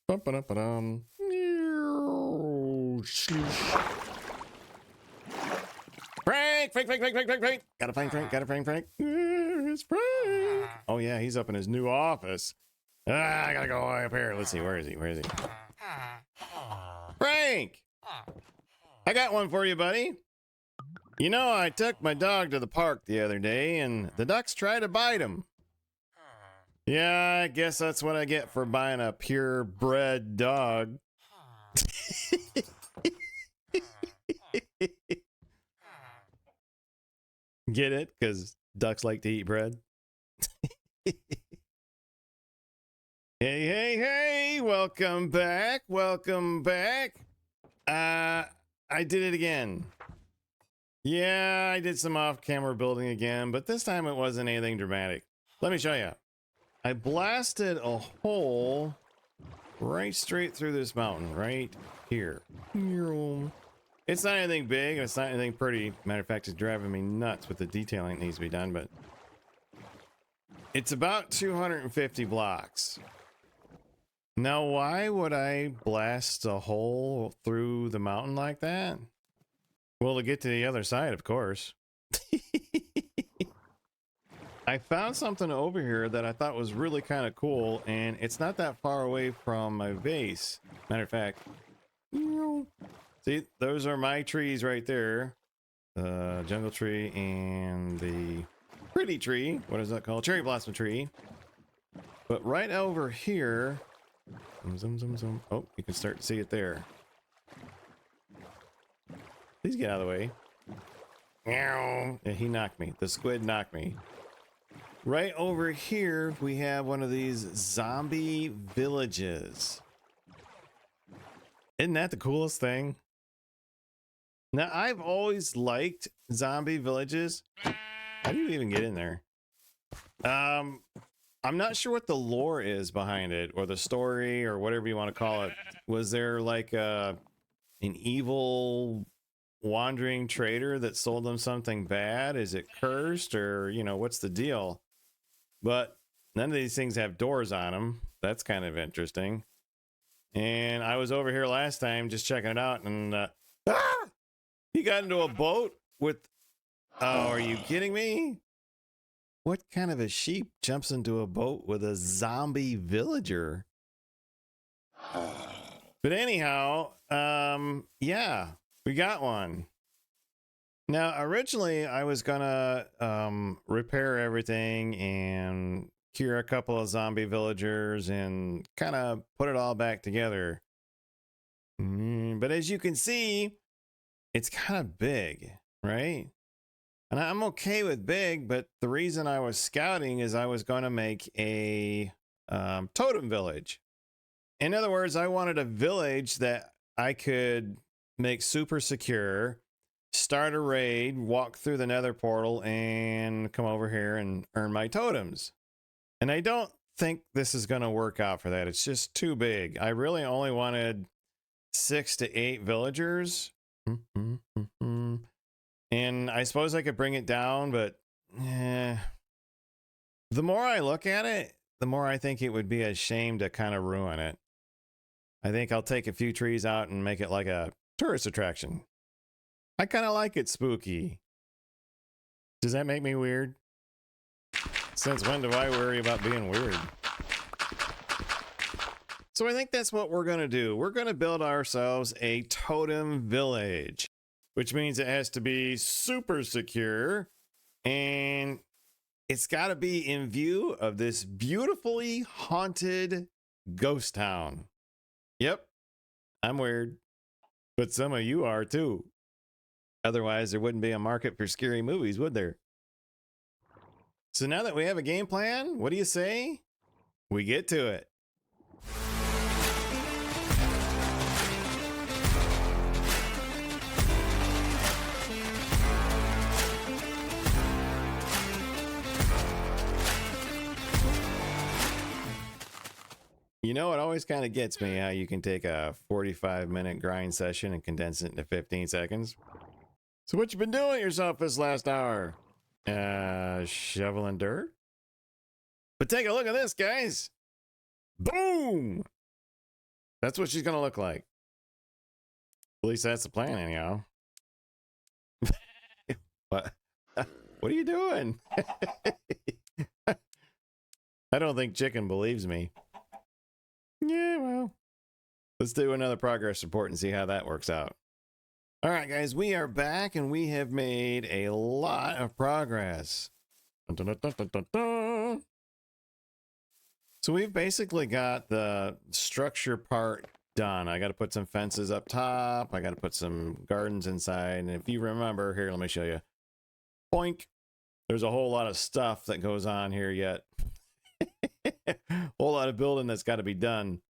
Bum-ba-dum-ba-dum. Frank! Frank, Frank, Frank, Frank, Frank, Frank! Gotta find Frank, gotta find Frank. It's Frank! Oh yeah, he's up in his new office. I gotta go up here. Let's see, where is he? Where is he? Frank! I got one for you, buddy. You know, I took my dog to the park the other day, and the ducks tried to bite him. Yeah, I guess that's what I get for buying a purebred dog. Get it? Because ducks like to eat bread. Hey, hey, hey! Welcome back. Welcome back. I did it again. Yeah, I did some off-camera building again, but this time it wasn't anything dramatic. Let me show you. I blasted a hole right straight through this mountain, right here. It's not anything big, and it's not anything pretty. Matter of fact, it's driving me nuts with the detailing that needs to be done, but it's about 250 blocks. Now, why would I blast a hole through the mountain like that? Well, to get to the other side, of course. I found something over here that I thought was really kind of cool, and it's not that far away from my base. Matter of fact, see, those are my trees right there. The jungle tree and the pretty tree. What is that called? Cherry blossom tree. But right over here, zoom, zoom, zoom. Oh, you can start to see it there. Please get out of the way. Yeah, he knocked me. The squid knocked me. Right over here, we have one of these zombie villages. Isn't that the coolest thing? Now, I've always liked zombie villages. How do you even get in there? I'm not sure what the lore is behind it, or the story, or whatever you want to call it. Was there like an evil wandering trader that sold them something bad? Is it cursed, or, you know, what's the deal? But none of these things have doors on them. That's kind of interesting. And I was over here last time just checking it out, and he got into a boat with... Oh, are you kidding me? What kind of a sheep jumps into a boat with a zombie villager? But anyhow, yeah, we got one. Now, originally, I was gonna repair everything and cure a couple of zombie villagers and kind of put it all back together. But as you can see, it's kind of big, right? And I'm okay with big, but the reason I was scouting is I was going to make a totem village. In other words, I wanted a village that I could make super secure, start a raid, walk through the nether portal, and come over here and earn my totems. And I don't think this is going to work out for that. It's just too big. I really only wanted 6 to 8 villagers. And I suppose I could bring it down, but the more I look at it, the more I think it would be a shame to kind of ruin it. I think I'll take a few trees out and make it like a tourist attraction. I kind of like it spooky. Does that make me weird? Since when do I worry about being weird? So I think that's what we're going to do. We're going to build ourselves a totem village, which means it has to be super secure, and it's got to be in view of this beautifully haunted ghost town. Yep, I'm weird, but some of you are too. Otherwise, there wouldn't be a market for scary movies, would there? So now that we have a game plan, what do you say? We get to it. You know, it always kind of gets me how you can take a 45-minute grind session and condense it into 15 seconds. So what you been doing yourself this last hour? Shoveling dirt? But take a look at this, guys. Boom! That's what she's gonna look like. At least that's the plan, anyhow. What? What are you doing? I don't think Chicken believes me. Yeah, well, let's do another progress report and see how that works out. All right, guys, we are back and we have made a lot of progress. Dun, dun, dun, dun, dun, dun. So we've basically got the structure part done. I got to put some fences up top. I got to put some gardens inside. And if you remember, here, let me show you. Boink. There's a whole lot of stuff that goes on here yet. Whole lot of building that's got to be done.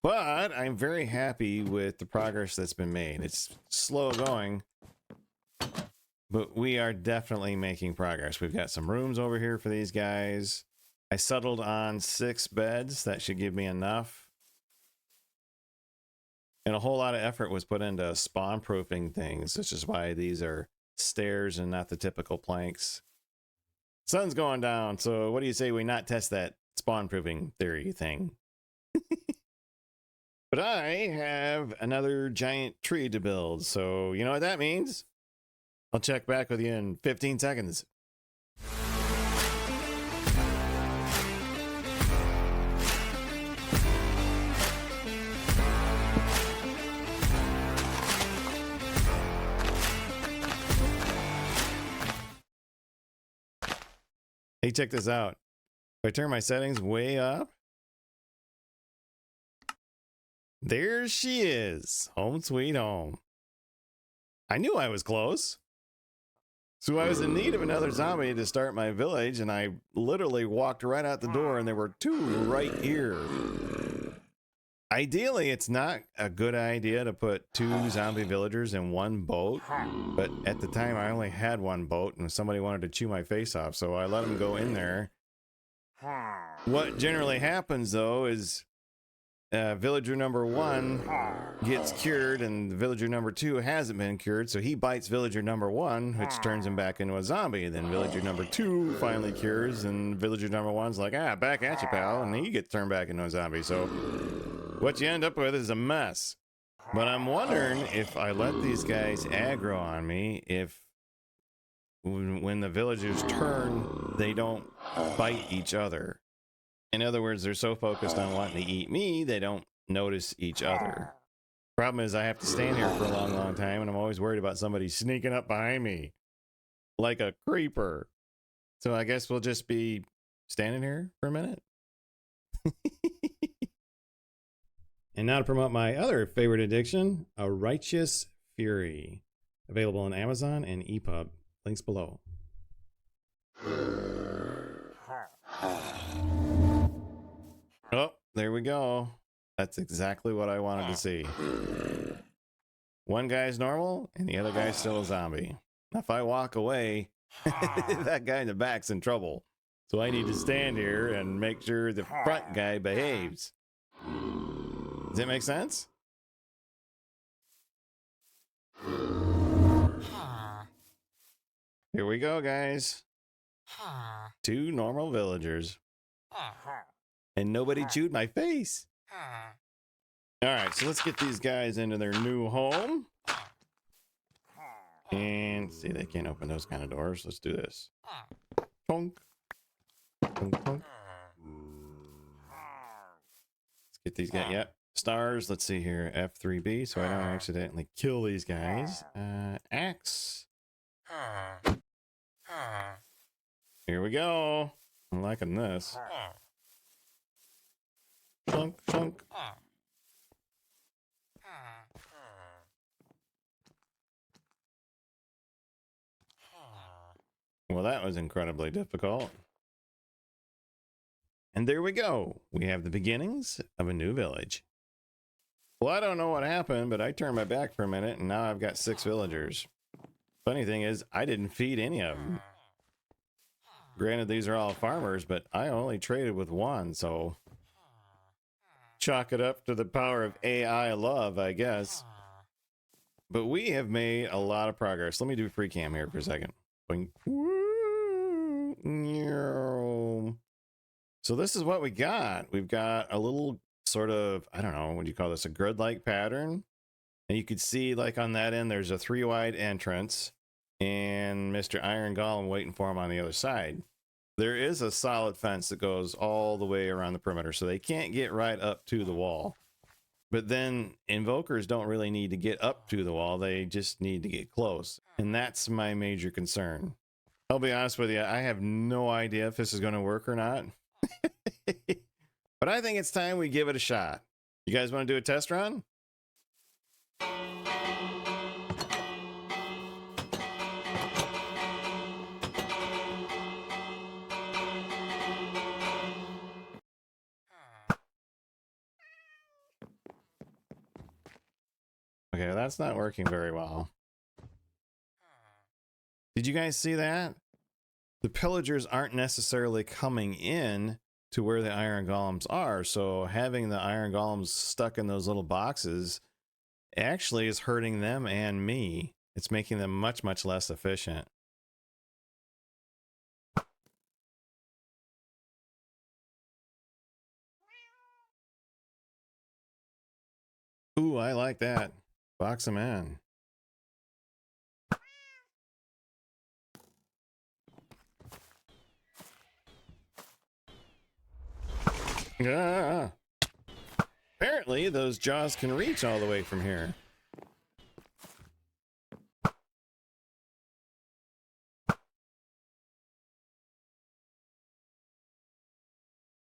But I'm very happy with the progress that's been made. It's slow going, but we are definitely making progress. We've got some rooms over here for these guys. I settled on 6 beds. That should give me enough. And a whole lot of effort was put into spawn proofing things, which is why these are stairs and not the typical planks. Sun's going down, so what do you say we not test that spawn proofing theory thing? But I have another giant tree to build, so you know what that means? I'll check back with you in 15 seconds. Hey, check this out. If I turn my settings way up, there she is. Home sweet home. I knew I was close. So I was in need of another zombie to start my village, and I literally walked right out the door, and there were 2 right here. Ideally, it's not a good idea to put 2 zombie villagers in one boat, but at the time I only had 1 boat, and somebody wanted to chew my face off, so I let them go in there. What generally happens, though, is villager number 1 gets cured and villager number 2 hasn't been cured, so he bites villager number 1, which turns him back into a zombie. Then villager number 2 finally cures, and villager number 1's like, ah, back at you, pal, and he gets turned back into a zombie. So what you end up with is a mess. But I'm wondering if I let these guys aggro on me, if when the villagers turn, they don't bite each other. In other words, they're so focused on wanting to eat me, they don't notice each other. Problem is, I have to stand here for a long, long time, and I'm always worried about somebody sneaking up behind me like a creeper. So I guess we'll just be standing here for a minute. And now to promote my other favorite addiction, A Righteous Fury. Available on Amazon and EPUB. Links below. Oh, there we go. That's exactly what I wanted to see. One guy's normal, and the other guy's still a zombie. If I walk away, that guy in the back's in trouble. So I need to stand here and make sure the front guy behaves. Does that make sense? Here we go, guys. 2 normal villagers. And nobody chewed my face. All right, so let's get these guys into their new home. And see, they can't open those kind of doors. Let's do this. Tonk. Tonk, tonk. Let's get these guys. Yep. Stars. Let's see here. F3B, so I don't accidentally kill these guys. Axe. Here we go. I'm liking this. Chunk, chunk. Well, that was incredibly difficult. And there we go. We have the beginnings of a new village. Well, I don't know what happened, but I turned my back for a minute, and now I've got 6 villagers. Funny thing is, I didn't feed any of them. Granted, these are all farmers, but I only traded with 1, so chalk it up to the power of AI love, I guess. But we have made a lot of progress. Let me do free cam here for a second. So this is what we got. We've got a little sort of, I don't know, what do you call this? A grid-like pattern. And you could see like on that end, there's a 3-wide entrance and Mr. Iron Golem waiting for him on the other side. There is a solid fence that goes all the way around the perimeter, so they can't get right up to the wall. But then invokers don't really need to get up to the wall. They just need to get close. And that's my major concern. I'll be honest with you, I have no idea if this is going to work or not. But I think it's time we give it a shot. You guys want to do a test run? Okay, that's not working very well. Did you guys see that? The pillagers aren't necessarily coming in to where the iron golems are, so having the iron golems stuck in those little boxes actually is hurting them and me. It's making them much, much less efficient. Ooh, I like that. Box them in. Ah. Apparently, those jaws can reach all the way from here.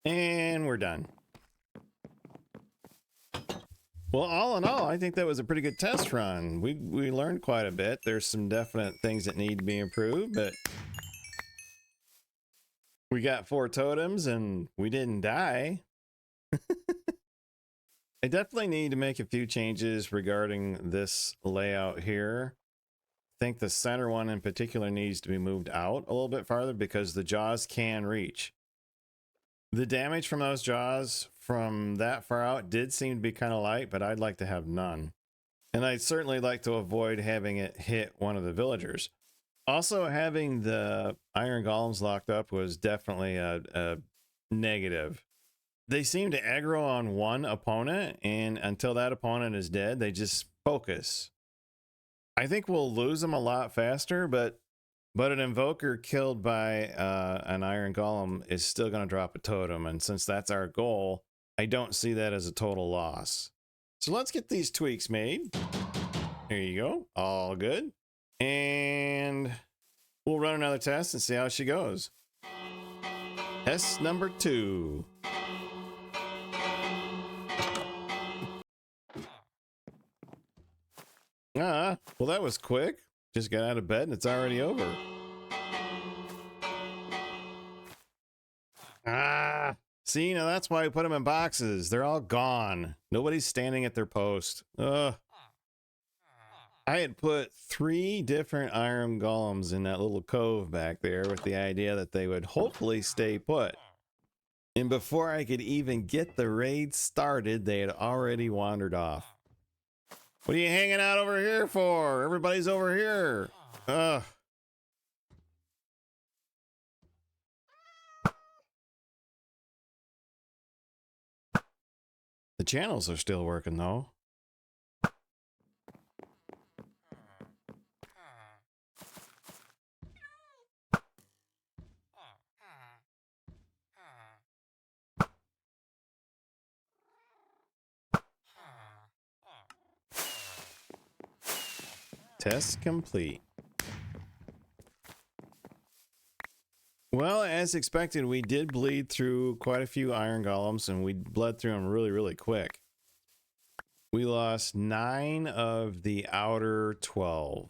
And we're done. Well, all in all, I think that was a pretty good test run. We learned quite a bit. There's some definite things that need to be improved, but we got 4 totems and we didn't die. I definitely need to make a few changes regarding this layout here. I think the center one in particular needs to be moved out a little bit farther because the jaws can reach. The damage from those jaws from that far out did seem to be kind of light, but I'd like to have none. And I'd certainly like to avoid having it hit one of the villagers. Also, having the iron golems locked up was definitely a negative. They seem to aggro on one opponent, and until that opponent is dead, they just focus. I think we'll lose them a lot faster, but an invoker killed by an iron golem is still going to drop a totem, and since that's our goal, I don't see that as a total loss. So let's get these tweaks made. Here you go. All good. And we'll run another test and see how she goes. Test number 2. Well, that was quick. Just got out of bed and it's already over. See, now that's why we put them in boxes. They're all gone. Nobody's standing at their post. I had put 3 different iron golems in that little cove back there with the idea that they would hopefully stay put. And before I could even get the raid started, they had already wandered off. What are you hanging out over here for? Everybody's over here. Ugh. The channels are still working though. Test complete. Well, as expected, we did bleed through quite a few iron golems, and we bled through them really, really quick. We lost 9 of the outer 12.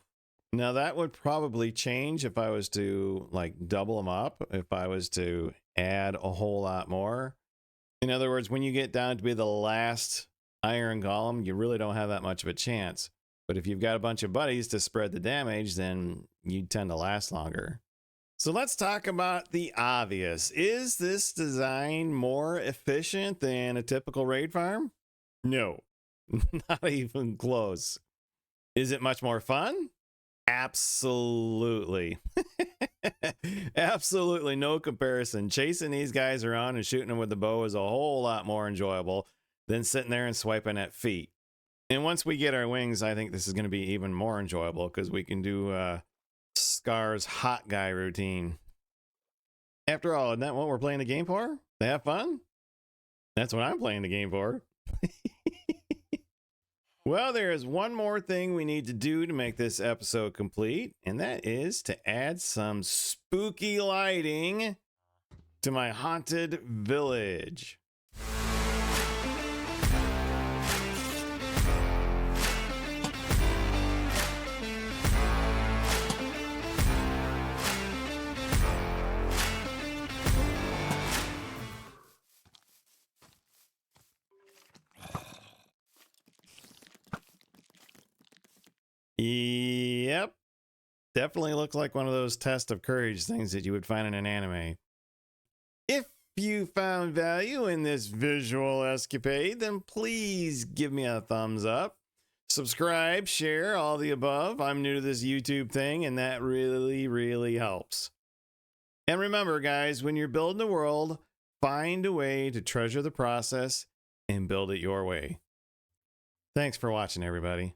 Now, that would probably change if I was to, like, double them up, if I was to add a whole lot more. In other words, when you get down to be the last iron golem, you really don't have that much of a chance. But if you've got a bunch of buddies to spread the damage, then you tend to last longer. So let's talk about the obvious. Is this design more efficient than a typical raid farm? No, not even close. Is it much more fun? Absolutely. Absolutely no comparison. Chasing these guys around and shooting them with the bow is a whole lot more enjoyable. than sitting there and swiping at feet. And once we get our wings, I think this is going to be even more enjoyable because we can do Scar's hot guy routine. After all, isn't that what we're playing the game for? To have fun? That's what I'm playing the game for. Well, there is one more thing we need to do to make this episode complete, and that is to add some spooky lighting to my haunted village. Yep. Definitely looks like one of those test of courage things that you would find in an anime. If you found value in this visual escapade, then please give me a thumbs up. Subscribe, share, all the above. I'm new to this YouTube thing, and that really, really helps. And remember, guys, when you're building a world, find a way to treasure the process and build it your way. Thanks for watching, everybody.